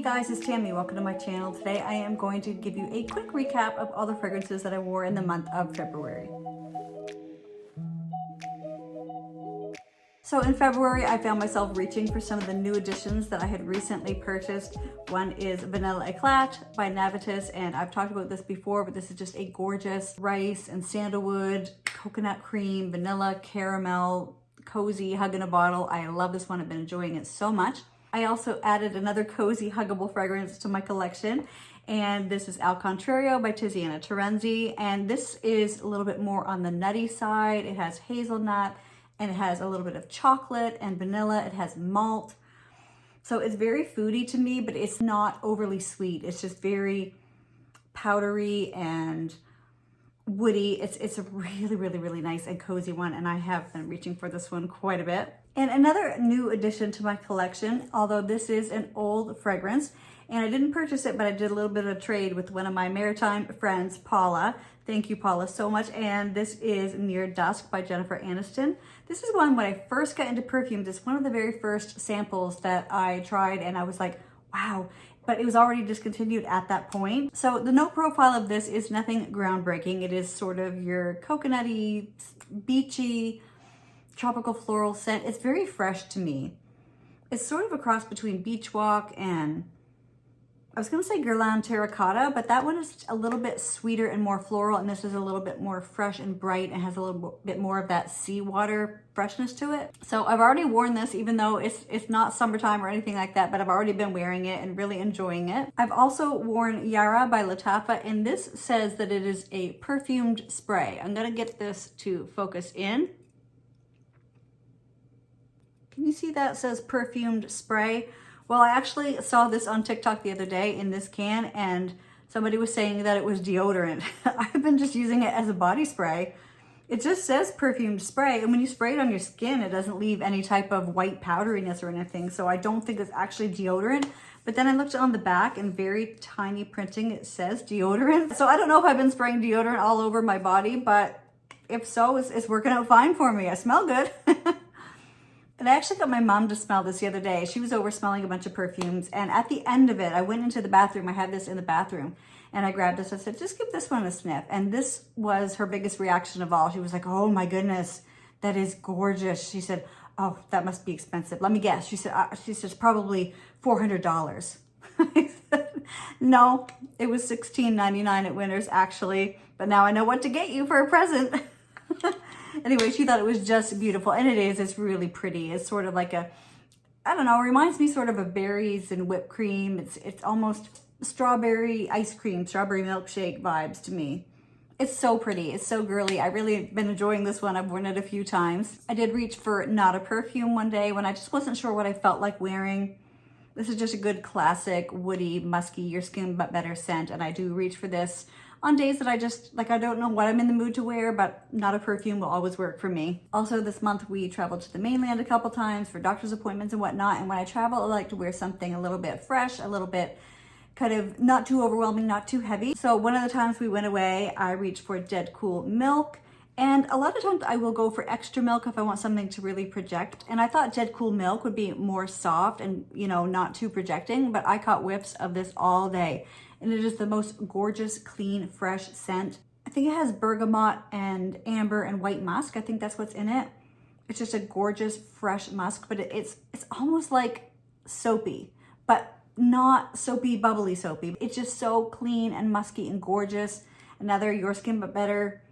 guys, it's Tammy. Welcome to my channel. Today I am going to give you a quick recap of all the fragrances that I wore in the month of February. So in February, I found myself reaching for some of the new additions that I had recently purchased. One is Vanilla Éclat by Navitus, and I've talked about this before, but this is just a gorgeous rice and sandalwood, coconut cream, vanilla, caramel, cozy hug in a bottle. I love this one. I've been enjoying it so much. I also added another cozy huggable fragrance to my collection, and this is Al Contrario by Tiziana Terenzi, and this is a little bit more on the nutty side. It has hazelnut, and it has a little bit of chocolate and vanilla. It has malt. So it's very foodie to me, but it's not overly sweet. It's just very powdery and woody. It's a really nice and cozy one, and I have been reaching for this one quite a bit. And another new addition to my collection, although this is an old fragrance, and I didn't purchase it, but I did a little bit of a trade with one of my maritime friends, Paula. Thank you, Paula, so much. And this is Near Dusk by Jennifer Aniston. This is one when I first got into perfumes. It's one of the very first samples that I tried, and I was like, wow. But it was already discontinued at that point. So the note profile of this is nothing groundbreaking. It is sort of your coconutty, beachy, tropical floral scent. It's very fresh to me. It's sort of a cross between Beach Walk and, I was gonna say Guerlain Terracotta, but that one is a little bit sweeter and more floral, and this is a little bit more fresh and bright and has a little bit more of that seawater freshness to it. So I've already worn this, even though it's not summertime or anything like that, but I've already been wearing it and really enjoying it. I've also worn Yara by Lataffa, and this says that it is a perfumed spray. I'm gonna get this to focus in. Can you see that? It says perfumed spray. Well, I actually saw this on TikTok the other day in this can, and somebody was saying that it was deodorant. I've been just using it as a body spray. It just says perfumed spray, and when you spray it on your skin, it doesn't leave any type of white powderiness or anything, so I don't think it's actually deodorant. But then I looked on the back, and very tiny printing, it says deodorant. So I don't know if I've been spraying deodorant all over my body, but if so, it's working out fine for me. I smell good. And I actually got my mom to smell this the other day. She was over smelling a bunch of perfumes, and at the end of it, I went into the bathroom. I had this in the bathroom, and I grabbed this. I said, just give this one a sniff. And this was her biggest reaction of all. She was like, oh my goodness, that is gorgeous. She said, oh, that must be expensive. Let me guess. She said, probably $400. I said, no, it was $16.99 at Winners, actually. But now I know what to get you for a present. Anyway, she thought it was just beautiful, and it is. It's really pretty. It's sort of like a, I don't know, it reminds me sort of berries and whipped cream. It's almost strawberry ice cream, strawberry milkshake vibes to me. It's so pretty. It's so girly. I really been enjoying this one. I've worn it a few times. I did reach for Not a Perfume one day when I just wasn't sure what I felt like wearing. This is just a good classic, woody, musky, your skin but better scent, and I do reach for this on days that I just, like, I don't know what I'm in the mood to wear, but Not a Perfume will always work for me. Also, this month we traveled to the mainland a couple times for doctor's appointments and whatnot, and when I travel, I like to wear something a little bit fresh, a little bit kind of not too overwhelming, not too heavy. So one of the times we went away, I reached for Dedcool Milk, and a lot of times I will go for extra milk if I want something to really project. And I thought Dedcool Milk would be more soft and, you know, not too projecting, but I caught whiffs of this all day. And it is the most gorgeous, clean, fresh scent. I think it has bergamot and amber and white musk. I think that's what's in it. It's just a gorgeous, fresh musk, but it's almost like soapy, but not soapy, bubbly soapy. It's just so clean and musky and gorgeous. Another Your Skin But Better.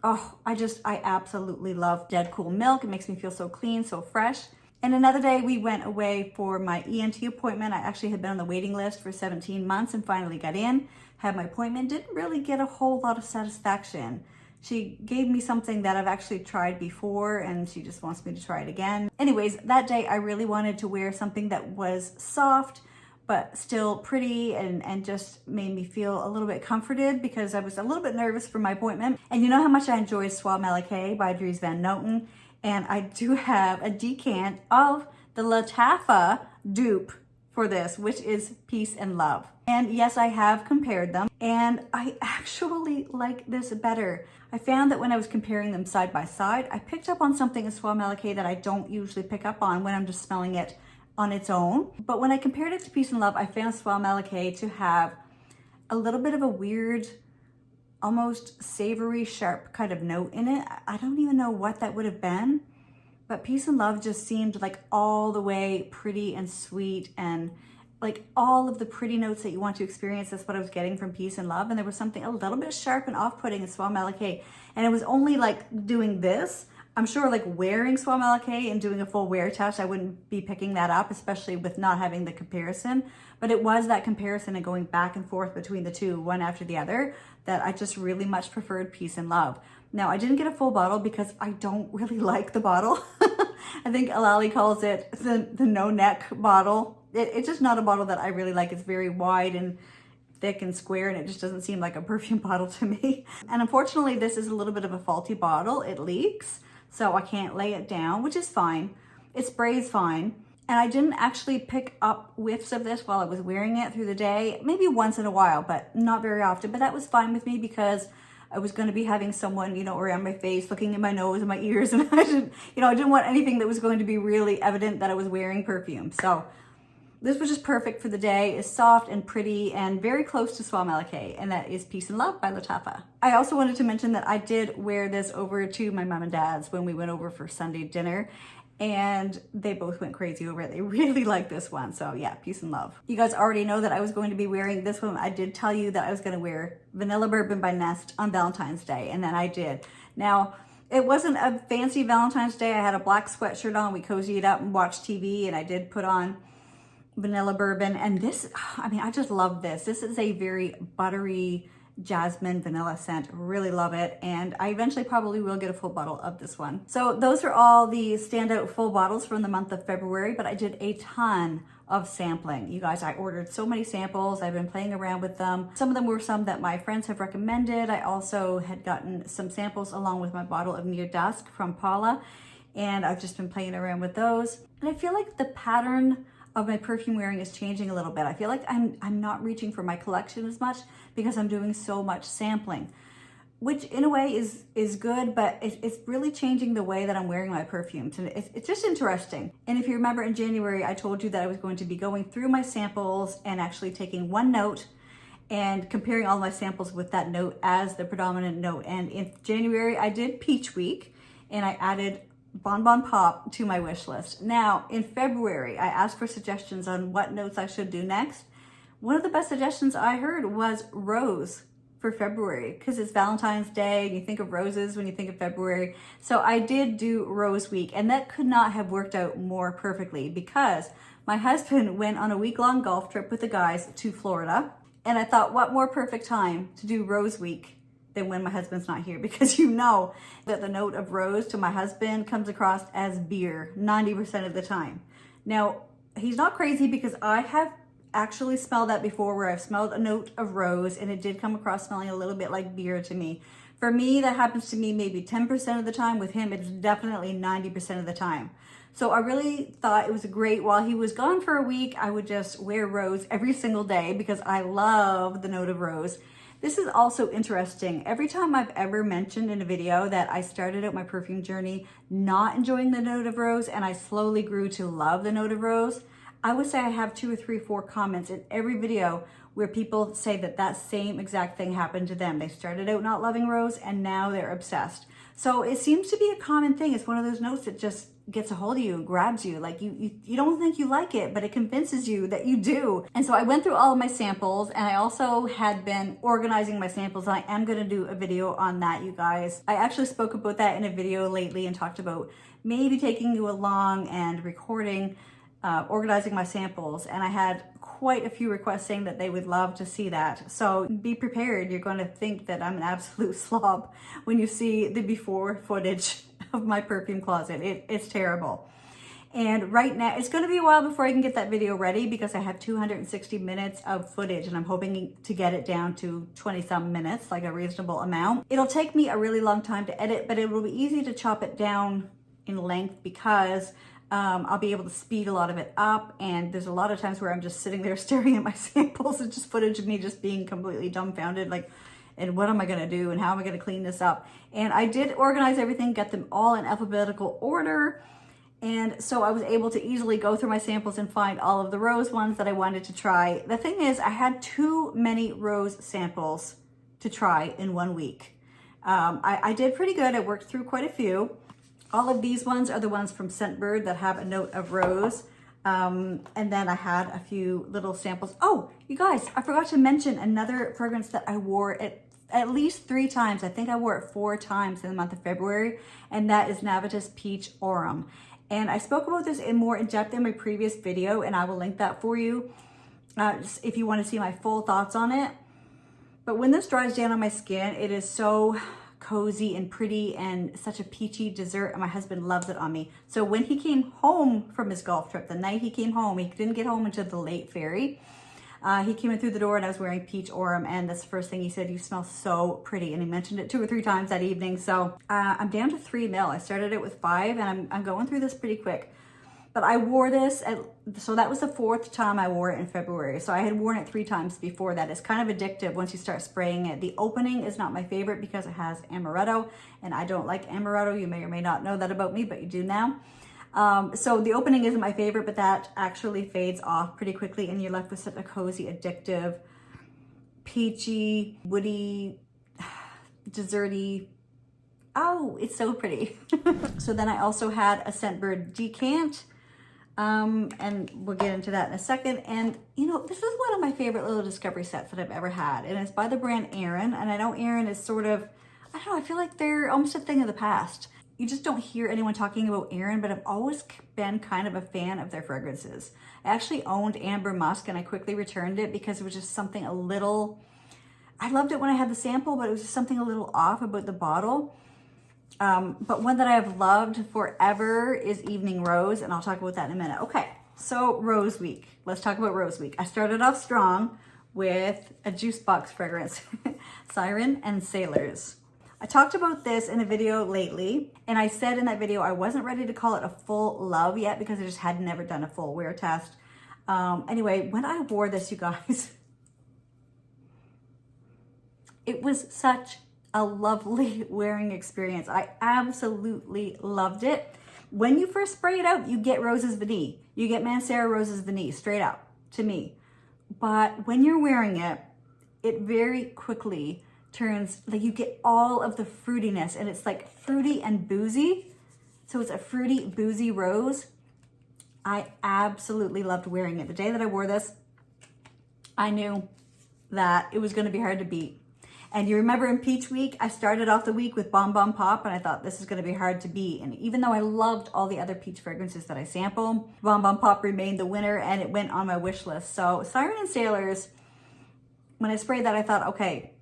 Oh, I absolutely love Dedcool Milk. It makes me feel so clean, so fresh. And another day we went away for my ENT appointment. I actually had been on the waiting list for 17 months and finally got in, had my appointment, didn't really get a whole lot of satisfaction. She gave me something that I've actually tried before, and she just wants me to try it again. Anyways, that day I really wanted to wear something that was soft, but still pretty and just made me feel a little bit comforted because I was a little bit nervous for my appointment. And you know how much I enjoy Soie Malacé by Dries Van Noten. And I do have a decant of the Lataffa dupe for this, which is Peace and Love. And yes, I have compared them, and I actually like this better. I found that when I was comparing them side by side, I picked up on something in Soie Malacé that I don't usually pick up on when I'm just smelling it on its own. But when I compared it to Peace and Love, I found Soie Malakay to have a little bit of a weird, almost savory, sharp kind of note in it. I don't even know what that would have been, but Peace and Love just seemed like all the way pretty and sweet and like all of the pretty notes that you want to experience. That's what I was getting from Peace and Love. And there was something a little bit sharp and off-putting in Soie Malakay. And it was only like doing this. I'm sure like wearing Soie Malakay and doing a full wear test, I wouldn't be picking that up, especially with not having the comparison. But it was that comparison and going back and forth between the two, one after the other, that I just really much preferred Peace and Love. Now, I didn't get a full bottle because I don't really like the bottle. I think Alali calls it the no neck bottle. It's just not a bottle that I really like. It's very wide and thick and square, and it just doesn't seem like a perfume bottle to me. And unfortunately, this is a little bit of a faulty bottle. It leaks, so I can't lay it down, which is fine. It sprays fine. And I didn't actually pick up whiffs of this while I was wearing it through the day, maybe once in a while, but not very often. But that was fine with me because I was going to be having someone, you know, around my face, looking in my nose and my ears, and I didn't want anything that was going to be really evident that I was wearing perfume. So this was just perfect for the day. It's soft and pretty and very close to Soie Malakay, and that is Peace and Love by Lataffa. I also wanted to mention that I did wear this over to my mom and dad's when we went over for Sunday dinner, and they both went crazy over it. They really liked this one. So yeah, Peace and Love. You guys already know that I was going to be wearing this one. I did tell you that I was going to wear Vanilla Bourbon by Nest on Valentine's Day, and then I did. Now, it wasn't a fancy Valentine's Day. I had a black sweatshirt on. We cozied up and watched TV, and I did put on Vanilla Bourbon. And this, I mean, I just love this. This is a very buttery jasmine vanilla scent. Really love it. And I eventually probably will get a full bottle of this one. So those are all the standout full bottles from the month of February, but I did a ton of sampling. You guys, I ordered so many samples. I've been playing around with them. Some of them were some that my friends have recommended. I also had gotten some samples along with my bottle of Near Dusk from Paula, and I've just been playing around with those. And I feel like the pattern of my perfume wearing is changing a little bit. I feel like I'm not reaching for my collection as much because I'm doing so much sampling, which in a way is good, but it's really changing the way that I'm wearing my perfumes. And it's just interesting. And if you remember in January, I told you that I was going to be going through my samples and actually taking one note and comparing all my samples with that note as the predominant note. And in January, I did Peach Week, and I added Bonbon Pop to my wish list. Now, in February, I asked for suggestions on what notes I should do next. One of the best suggestions I heard was rose for February, because it's Valentine's Day and you think of roses when you think of February. So I did do Rose Week, and that could not have worked out more perfectly because my husband went on a week-long golf trip with the guys to Florida, and I thought, what more perfect time to do Rose Week than when my husband's not here, because you know that the note of rose to my husband comes across as beer 90% of the time. Now, he's not crazy because I have actually smelled that before, where I've smelled a note of rose and it did come across smelling a little bit like beer to me. For me, that happens to me maybe 10% of the time. With him, it's definitely 90% of the time. So I really thought it was great. While he was gone for a week, I would just wear rose every single day because I love the note of rose. This is also interesting. Every time I've ever mentioned in a video that I started out my perfume journey not enjoying the note of rose and I slowly grew to love the note of rose, I would say I have 2 or 3, 4 comments in every video where people say that that same exact thing happened to them. They started out not loving rose and now they're obsessed. So it seems to be a common thing. It's one of those notes that just gets a hold of you and grabs you. Like you don't think you like it, but it convinces you that you do. And so I went through all of my samples, and I also had been organizing my samples, and I am going to do a video on that, you guys. I actually spoke about that in a video lately and talked about maybe taking you along and recording, organizing my samples. And I had quite a few requests saying that they would love to see that. So be prepared. You're going to think that I'm an absolute slob when you see the before footage of my perfume closet. It's terrible. And right now, it's going to be a while before I can get that video ready because I have 260 minutes of footage, and I'm hoping to get it down to 20-some minutes, like a reasonable amount. It'll take me a really long time to edit, but it will be easy to chop it down in length because I'll be able to speed a lot of it up. And there's a lot of times where I'm just sitting there staring at my samples. It's just footage of me just being completely dumbfounded, like, and what am I going to do and how am I going to clean this up? And I did organize everything, get them all in alphabetical order. And so I was able to easily go through my samples and find all of the rose ones that I wanted to try. The thing is, I had too many rose samples to try in 1 week. I did pretty good. I worked through quite a few. All of these ones are the ones from Scentbird that have a note of rose. And then I had a few little samples. Oh, you guys, I forgot to mention another fragrance that I wore at least 3 times. I think I wore it 4 times in the month of February, and that is Navitus Peach Aurum. And I spoke about this more in depth in my previous video, and I will link that for you if you want to see my full thoughts on it. But when this dries down on my skin, it is so cozy and pretty and such a peachy dessert, and my husband loves it on me. So when he came home from his golf trip, the night he came home, he didn't get home until the late ferry. He came in through the door and I was wearing Peach Aurum, and that's the first thing he said, "You smell so pretty." And he mentioned it 2 or 3 times that evening. So I'm down to 3 ml. I started it with 5, and I'm going through this pretty quick. But I wore this, so that was the 4th time I wore it in February. So I had worn it 3 times before that. It's kind of addictive once you start spraying it. The opening is not my favorite because it has amaretto, and I don't like amaretto. You may or may not know that about me, but you do now. So the opening isn't my favorite, but that actually fades off pretty quickly, and you're left with such a cozy, addictive, peachy, woody, desserty. Oh, it's so pretty. So then I also had a Scentbird decant, and we'll get into that in a second. And you know, this is one of my favorite little discovery sets that I've ever had, and it's by the brand Siren. And I know Siren is sort of, I don't know, I feel like they're almost a thing of the past. You just don't hear anyone talking about Siren, but I've always been kind of a fan of their fragrances. I actually owned Amber Musk, and I quickly returned it because it was just something a little, I loved it when I had the sample, but it was just something a little off about the bottle. But one that I have loved forever is Evening Rose, and I'll talk about that in a minute. Okay, so Rose Week. Let's talk about Rose Week. I started off strong with a Jusbox fragrance, Siren and Sailors. I talked about this in a video lately, and I said in that video I wasn't ready to call it a full love yet because I just had never done a full wear test. Anyway, when I wore this, you guys, it was such a lovely wearing experience. I absolutely loved it. When you first spray it out, you get Roses Vanille. You get Mancera Roses Vanille straight out to me. But when you're wearing it, it very quickly turns, like you get all of the fruitiness, and it's like fruity and boozy. So it's a fruity, boozy rose. I absolutely loved wearing it. The day that I wore this, I knew that it was going to be hard to beat. And you remember in Peach Week, I started off the week with Bon Bon Pop, and I thought this is going to be hard to beat. And even though I loved all the other peach fragrances that I sampled, Bon Bon Pop remained the winner, and it went on my wish list. So Siren and Sailors, when I sprayed that, I thought, okay,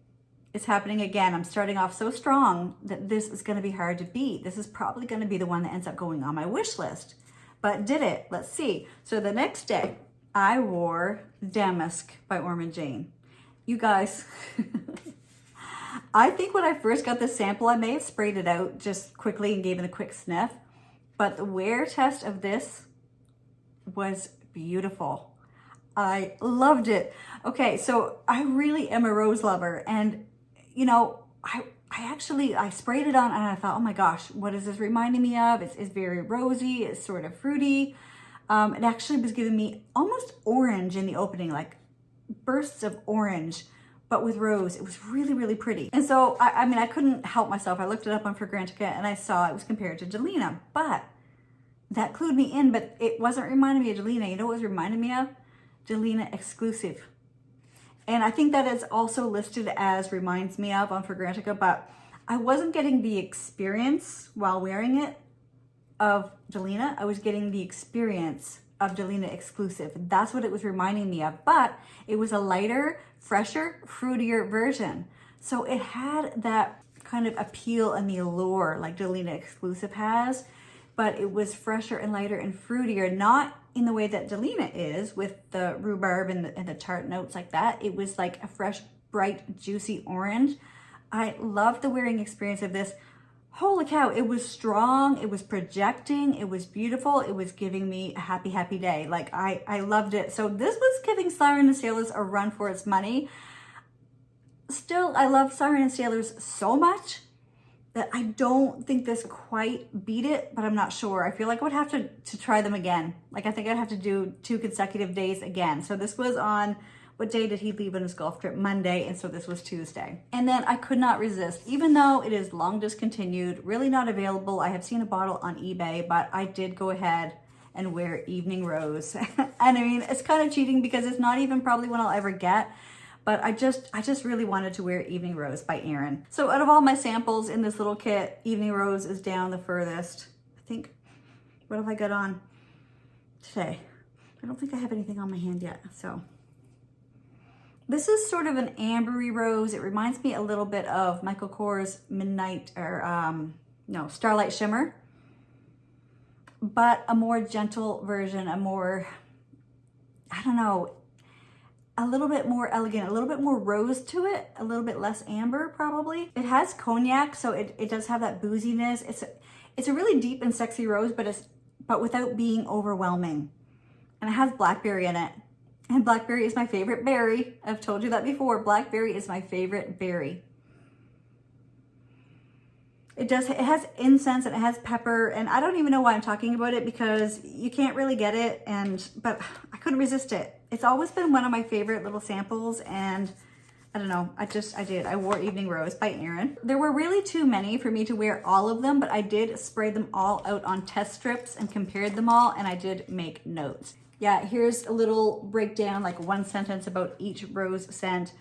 it's happening again. I'm starting off so strong that this is going to be hard to beat. This is probably going to be the one that ends up going on my wish list. But did it? Let's see. So the next day, I wore Damask by Aurum & Jane. You guys... I think when I first got the sample, I may have sprayed it out just quickly and gave it a quick sniff, but the wear test of this was beautiful. I loved it. Okay, so I really am a rose lover, and you know, I sprayed it on and I thought, oh my gosh, what is this reminding me of? It's very rosy, it's sort of fruity. It actually was giving me almost orange in the opening, like bursts of orange, but with rose. It was really, really pretty. And so, I mean, I couldn't help myself. I looked it up on Fragrantica and I saw it was compared to Delina, but that clued me in, but it wasn't reminding me of Delina. You know what it was reminding me of? Delina Exclusive. And I think that it's also listed as reminds me of on Fragrantica, but I wasn't getting the experience while wearing it of Delina. I was getting the experience of Delina Exclusive. That's what it was reminding me of, but it was a lighter, fresher, fruitier version. So it had that kind of appeal and the allure like Delina Exclusive has, but it was fresher and lighter and fruitier, not in the way that Delina is with the rhubarb and the tart notes like that. It was like a fresh, bright, juicy orange. I loved the wearing experience of this. Holy cow, it was strong, it was projecting, it was beautiful, it was giving me a happy, happy day. Like, I loved it. So this was giving Siren and Sailors a run for its money. Still, I love Siren and Sailors so much that I don't think this quite beat it, but I'm not sure. I feel like I would have to try them again. Like I think I'd have to do 2 consecutive days again. So this was on, what day did he leave on his golf trip? Monday, and so this was Tuesday. And then I could not resist, even though it is long discontinued, really not available. I have seen a bottle on eBay, but I did go ahead and wear Evening Rose. And I mean, it's kind of cheating because it's not even probably one I'll ever get, but I just really wanted to wear Evening Rose by Erin. So out of all my samples in this little kit, Evening Rose is down the furthest. I think, what have I got on today? I don't think I have anything on my hand yet, so. This is sort of an ambery rose. It reminds me a little bit of Michael Kors Midnight, or no, Starlight Shimmer, but a more gentle version, a more, I don't know, a little bit more elegant, a little bit more rose to it, a little bit less amber probably. It has cognac, so it does have that booziness. It's a really deep and sexy rose, but without being overwhelming. And it has blackberry in it. And blackberry is my favorite berry. I've told you that before. Blackberry is my favorite berry. It has incense and it has pepper, and I don't even know why I'm talking about it because you can't really get it, but I couldn't resist it. It's always been one of my favorite little samples, and I don't know, I wore Evening Rose by Erin. There were really too many for me to wear all of them, but I did spray them all out on test strips and compared them all, and I did make notes. Yeah, here's a little breakdown, like one sentence about each rose scent.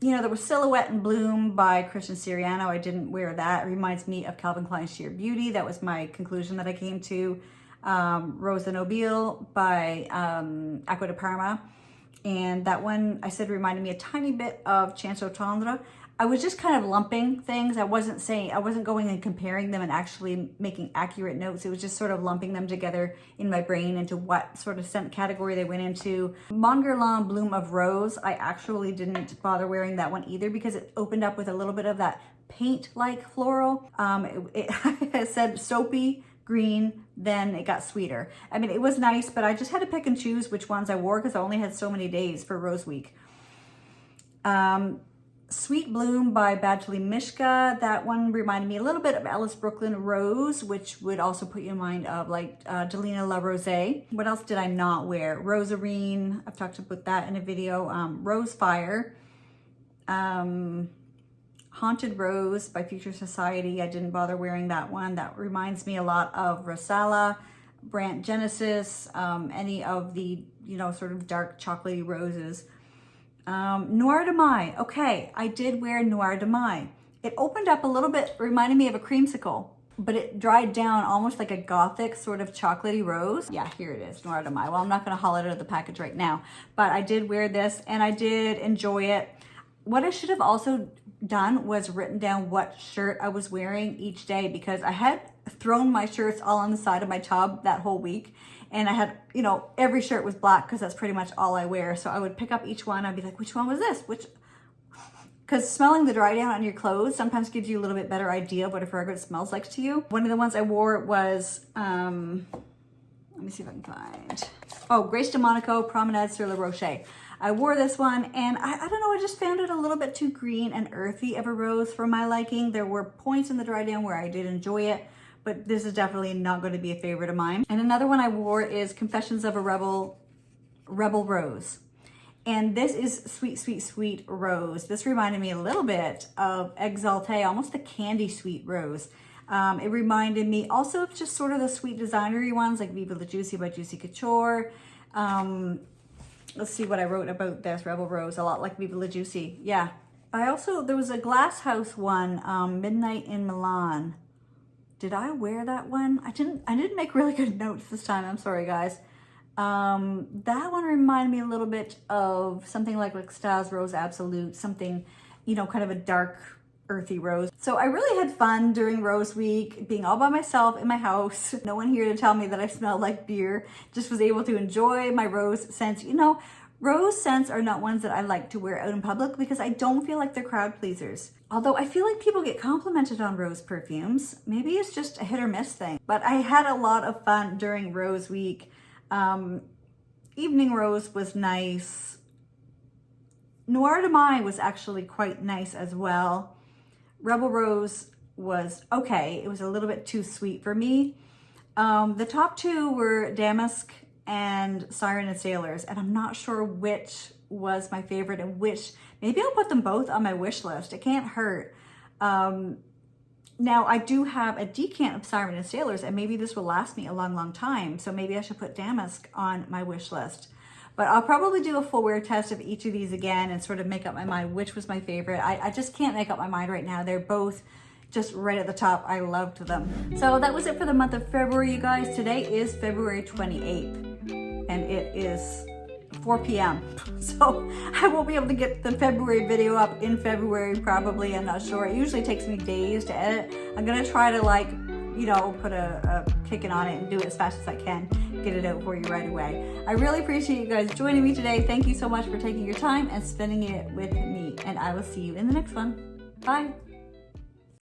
You know, there was Silhouette and Bloom by Christian Siriano. I didn't wear that. It reminds me of Calvin Klein's Sheer Beauty. That was my conclusion that I came to. Rose de Nobile by Acqua di Parma. And that one, I said, reminded me a tiny bit of Chanso Tendre. I was just kind of lumping things. I wasn't going and comparing them and actually making accurate notes. It was just sort of lumping them together in my brain into what sort of scent category they went into. Mon Guerlain Bloom of Rose, I actually didn't bother wearing that one either because it opened up with a little bit of that paint-like floral. It said soapy, green, then it got sweeter. I mean, it was nice, but I just had to pick and choose which ones I wore because I only had so many days for Rose Week. Sweet Bloom by Badgley Mishka. That one reminded me a little bit of Alice Brooklyn Rose, which would also put you in mind of like Delina La Rose. What else did I not wear? Rosarine. I've talked about that in a video. Rose Fire. Haunted Rose by Future Society. I didn't bother wearing that one. That reminds me a lot of Rosala, Brant Genesis, any of the, you know, sort of dark chocolatey roses. Noir de Mai. Okay, I did wear Noir de Mai. It opened up a little bit, reminded me of a creamsicle, but it dried down almost like a gothic sort of chocolatey rose. Yeah, here it is, Noir de Mai. Well, I'm not going to haul it out of the package right now, but I did wear this and I did enjoy it. What I should have also done was written down what shirt I was wearing each day because I had thrown my shirts all on the side of my tub that whole week. And I had, you know, every shirt was black because that's pretty much all I wear. So I would pick up each one. I'd be like, which one was this? Because smelling the dry down on your clothes sometimes gives you a little bit better idea of what a fragrance smells like to you. One of the ones I wore was, let me see if I can find. Oh, Grace de Monaco Promenade sur la Rocher. I wore this one and I don't know, I just found it a little bit too green and earthy of a rose for my liking. There were points in the dry down where I did enjoy it, but this is definitely not going to be a favorite of mine. And another one I wore is Confessions of a Rebel Rose. And this is Sweet, Sweet, Sweet Rose. This reminded me a little bit of Exalté, almost a candy sweet rose. It reminded me also of just sort of the sweet designery ones like Viva la Juicy by Juicy Couture. Let's see what I wrote about this Rebel Rose, a lot like Viva la Juicy. Yeah. There was a Glass House one, Midnight in Milan. Did I wear that one? I didn't make really good notes this time. I'm sorry, guys. That one reminded me a little bit of something like L'Extase Rose Absolute, something, you know, kind of a dark, earthy rose. So I really had fun during Rose Week, being all by myself in my house. No one here to tell me that I smelled like beer. Just was able to enjoy my rose scents. You know, rose scents are not ones that I like to wear out in public because I don't feel like they're crowd pleasers. Although I feel like people get complimented on rose perfumes. Maybe it's just a hit or miss thing. But I had a lot of fun during Rose Week. Evening Rose was nice. Noir de Mai was actually quite nice as well. Rebel Rose was okay. It was a little bit too sweet for me. The top two were Damask and Siren and Sailors, and I'm not sure which was my favorite and which. Maybe I'll put them both on my wish list. It can't hurt. Now I do have a decant of Siren and Sailors, and maybe this will last me a long, long time. So maybe I should put Damask on my wish list. But I'll probably do a full wear test of each of these again and sort of make up my mind which was my favorite. I just can't make up my mind right now. They're both just right at the top. I loved them. So that was it for the month of February, you guys. Today is February 28th, and it is 4 p.m. So I won't be able to get the February video up in February, probably. I'm not sure. It usually takes me days to edit. I'm gonna try to, like, you know, put a kicking on it and do it as fast as I can, get it out for you right away. I really appreciate you guys joining me today. Thank you so much for taking your time and spending it with me, and I will see you in the next one. Bye.